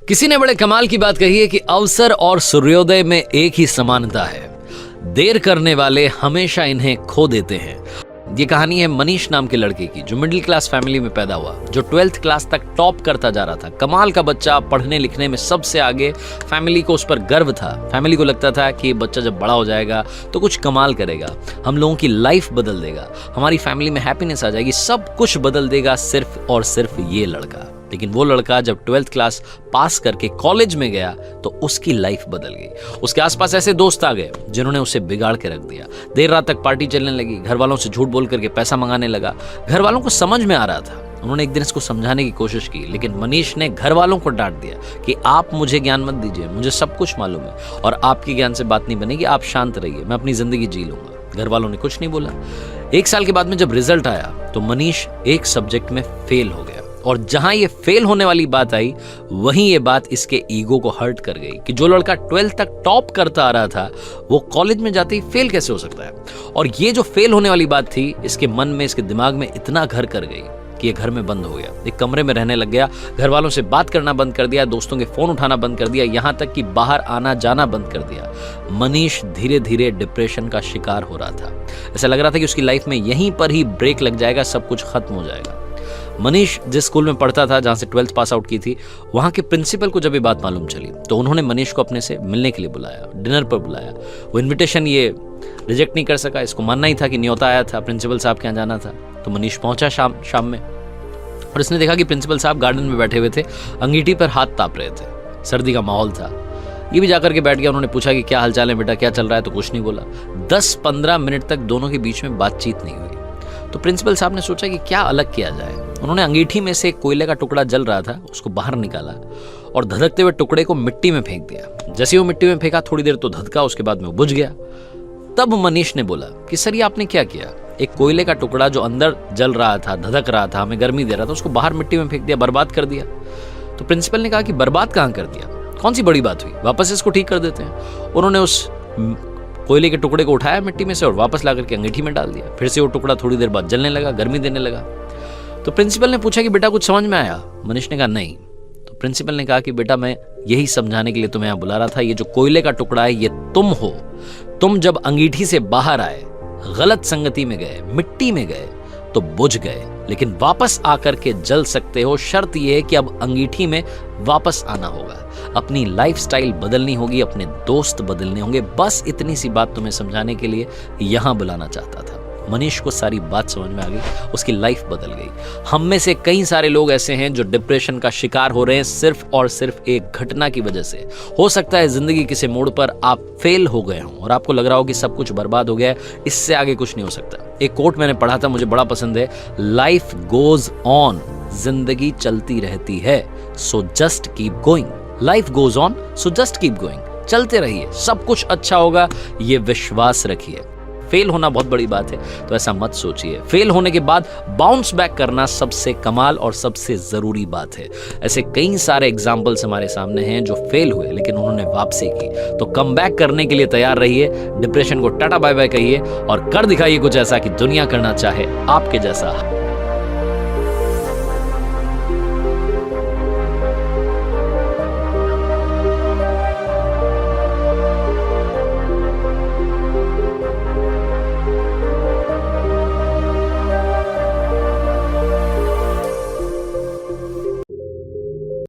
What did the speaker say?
किसी ने बड़े कमाल की बात कही है कि अवसर और सूर्योदय में एक ही समानता है, देर करने वाले हमेशा इन्हें खो देते हैं। ये कहानी है मनीष नाम के लड़के की, जो मिडिल क्लास फैमिली में पैदा हुआ, जो 12th क्लास तक टॉप करता जा रहा था। कमाल का बच्चा, पढ़ने लिखने में सबसे आगे। फैमिली को उस पर गर्व था। फैमिली को लगता था कि ये बच्चा जब बड़ा हो जाएगा तो कुछ कमाल करेगा, हम लोगों की लाइफ बदल देगा, हमारी फैमिली में हैप्पीनेस आ जाएगी, सब कुछ बदल देगा सिर्फ और सिर्फ ये लड़का। लेकिन वो लड़का जब 12th क्लास पास करके कॉलेज में गया तो उसकी लाइफ बदल गई। उसके आसपास ऐसे दोस्त आ गए जिन्होंने उसे बिगाड़ के रख दिया। देर रात तक पार्टी चलने लगी, घर वालों से झूठ बोल करके पैसा मंगाने लगा। घर वालों को समझ में आ रहा था, उन्होंने एक दिन इसको समझाने की कोशिश की, लेकिन मनीष ने घर वालों को डांट दिया कि आप मुझे ज्ञान मत दीजिए, मुझे सब कुछ मालूम है और आपके ज्ञान से बात नहीं बनेगी, आप शांत रहिए, मैं अपनी जिंदगी जी लूंगा। घर वालों ने कुछ नहीं बोला। 1 साल के बाद में जब रिजल्ट आया तो मनीष एक सब्जेक्ट में फेल हो गया, और जहां ये फेल होने वाली बात आई वहीं ये बात इसके ईगो को हर्ट कर गई कि जो लड़का 12th तक टॉप करता आ रहा था वो कॉलेज में जाते ही फेल कैसे हो सकता है। और ये जो फेल होने वाली बात थी इसके मन में, इसके दिमाग में इतना घर कर गई कि ये घर में बंद हो गया, एक कमरे में रहने लग गया, घर वालों से बात करना बंद कर दिया, दोस्तों के फोन उठाना बंद कर दिया, यहां तक कि बाहर आना जाना बंद कर दिया। मनीष धीरे धीरे डिप्रेशन का शिकार हो रहा था। ऐसा लग रहा था कि उसकी लाइफ में यहीं पर ही ब्रेक लग जाएगा, सब कुछ खत्म हो जाएगा। मनीष जिस स्कूल में पढ़ता था, जहां से 12th पास आउट की थी, वहां के प्रिंसिपल को जब ये बात मालूम चली तो उन्होंने मनीष को अपने से मिलने के लिए बुलाया, डिनर पर बुलाया। वो इनविटेशन ये रिजेक्ट नहीं कर सका, इसको मानना ही था कि न्योता आया था, प्रिंसिपल साहब के यहाँ जाना था। तो मनीष पहुंचा शाम में, और इसने देखा कि प्रिंसिपल साहब गार्डन में बैठे हुए थे, अंगीठी पर हाथ ताप रहे थे, सर्दी का माहौल था। ये भी जाकर के बैठ गया। उन्होंने पूछा कि क्या हालचाल है बेटा, क्या चल रहा है, तो कुछ नहीं बोला। 10-15 मिनट तक दोनों के बीच में बातचीत नहीं हुई। तो प्रिंसिपल साहब ने सोचा कि क्या अलग किया जाए। उन्होंने अंगीठी में से कोयले का टुकड़ा जल रहा था, उसको बाहर निकाला और धधकते हुए टुकड़े को मिट्टी में फेंक दिया। जैसे वो मिट्टी में फेंका, थोड़ी देर तो धधका, उसके बाद में वो बुझ गया। तब मनीष ने बोला कि सर ये आपने क्या किया, एक कोयले का टुकड़ा जो अंदर जल रहा था, धधक रहा था, हमें गर्मी दे रहा था, उसको बाहर मिट्टी में फेंक दिया, बर्बाद कर दिया। तो प्रिंसिपल ने कहा कि बर्बाद कहाँ कर दिया, कौन सी बड़ी बात हुई, वापस इसको ठीक कर देते हैं। उन्होंने उस कोयले के टुकड़े को उठाया मिट्टी में से और वापस ला करके अंगीठी में डाल दिया। फिर से वो टुकड़ा थोड़ी देर बाद जलने लगा, गर्मी देने लगा। तो प्रिंसिपल ने पूछा कि बेटा कुछ समझ में आया? मनीष ने कहा नहीं। तो प्रिंसिपल ने कहा कि बेटा मैं यही समझाने के लिए तुम्हें यहाँ बुला रहा था, ये जो कोयले का टुकड़ा है ये तुम हो। तुम जब अंगीठी से बाहर आए, गलत संगति में गए, मिट्टी में गए तो बुझ गए, लेकिन वापस आकर के जल सकते हो। शर्त यह है कि अब अंगीठी में वापस आना होगा, अपनी लाइफस्टाइल बदलनी होगी, अपने दोस्त बदलने होंगे। बस इतनी सी बात तुम्हें समझाने के लिए यहां बुलाना चाहता था। मनीष को सारी बात समझ में आ गई, उसकी लाइफ बदल गई। हम में से कई सारे लोग ऐसे हैं जो डिप्रेशन का शिकार हो रहे हैं सिर्फ और सिर्फ एक घटना की वजह से। हो सकता है जिंदगी किसी मोड़ पर आप फेल हो गए हों और आपको लग रहा हो कि सब कुछ बर्बाद हो गया है, इससे आगे कुछ नहीं हो सकता। एक कोट मैंने पढ़ा था, मुझे बड़ा पसंद है, लाइफ गोज ऑन, जिंदगी चलती रहती है, so just keep going. Life goes on, so just keep going. चलते रहिए, सब कुछ अच्छा होगा, ये विश्वास रखिए। फेल होना बहुत बड़ी बात है तो ऐसा मत सोचिए। फेल होने के बाद बाउंस बैक करना सबसे कमाल और सबसे जरूरी बात है। ऐसे कई सारे एग्जाम्पल्स हमारे सामने हैं जो फेल हुए लेकिन उन्होंने वापसी की। तो कम बैक करने के लिए तैयार रहिए, डिप्रेशन को टाटा बाय बाय कहिए और कर दिखाइए कुछ ऐसा कि दुनिया करना चाहे आपके जैसा।